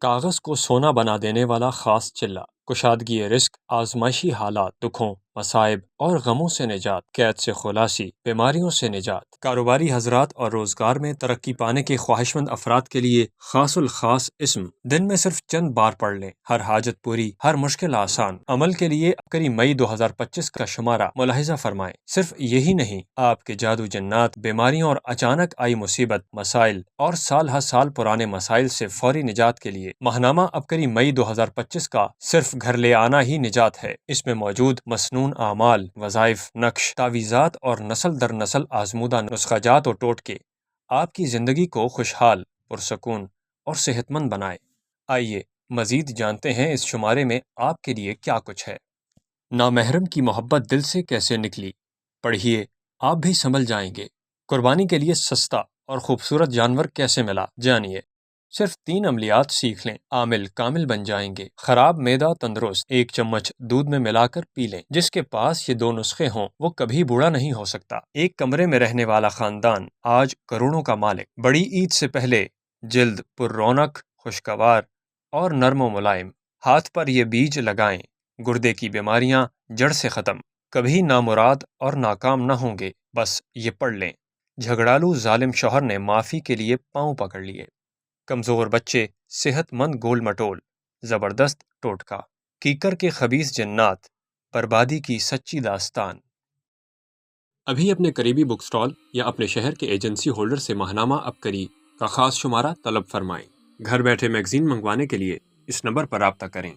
کاغذ کو سونا بنا دینے والا خاص چلہ، کشادگی رزق، آزمائشی حالات، دکھوں، مصائب اور غموں سے نجات، قید سے خلاصی، بیماریوں سے نجات۔ کاروباری حضرات اور روزگار میں ترقی پانے کے خواہشمند افراد کے لیے خاص الخاص اسم۔ دن میں صرف چند بار پڑھ لیں، ہر حاجت پوری، ہر مشکل آسان۔ عمل کے لیے عبقری مئی 2025 کا شمارہ ملاحظہ فرمائیں۔ صرف یہی نہیں، آپ کے جادو جنات، بیماریوں اور اچانک آئی مصیبت، مسائل اور سال ہر سال پرانے مسائل سے فوری نجات کے لیے ماہنامہ عبقری مئی 2025 کا صرف گھر لے آنا ہی نجات ہے۔ اس میں موجود مسنون اعمال، وظائف، نقش، تعویذات اور نسل در نسل آزمودہ نسخہ جات و ٹوٹکے آپ کی زندگی کو خوشحال، پرسکون اور صحت مند بنائے۔ آئیے مزید جانتے ہیں اس شمارے میں آپ کے لیے کیا کچھ ہے۔ نامحرم کی محبت دل سے کیسے نکلی؟ پڑھیے، آپ بھی سنبھل جائیں گے۔ قربانی کے لیے سستا اور خوبصورت جانور کیسے ملا؟ جانیے۔ صرف 3 عملیات سیکھ لیں، عامل کامل بن جائیں گے۔ خراب معدہ تندرست، 1 چمچ دودھ میں ملا کر پی لیں۔ جس کے پاس یہ 2 نسخے ہوں وہ کبھی بوڑھا نہیں ہو سکتا۔ ایک کمرے میں رہنے والا خاندان آج کروڑوں کا مالک۔ بڑی عید سے پہلے جلد پر رونق، خوشگوار اور نرم و ملائم۔ ہاتھ پر یہ بیج لگائیں، گردے کی بیماریاں جڑ سے ختم۔ کبھی نامراد اور ناکام نہ ہوں گے۔ بس یہ پڑھ لیں۔ جھگڑالو ظالم شوہر نے معافی کے لیے پاؤں پکڑ لیے۔ کمزور بچے صحت مند گول مٹول۔ زبردست ٹوٹکا۔ کیکر کے خبیث جنات، بربادی کی سچی داستان۔ ابھی اپنے قریبی بک سٹال یا اپنے شہر کے ایجنسی ہولڈر سے ماہنامہ عبقری کا خاص شمارہ طلب فرمائیں۔ گھر بیٹھے میگزین منگوانے کے لیے اس نمبر پر رابطہ کریں۔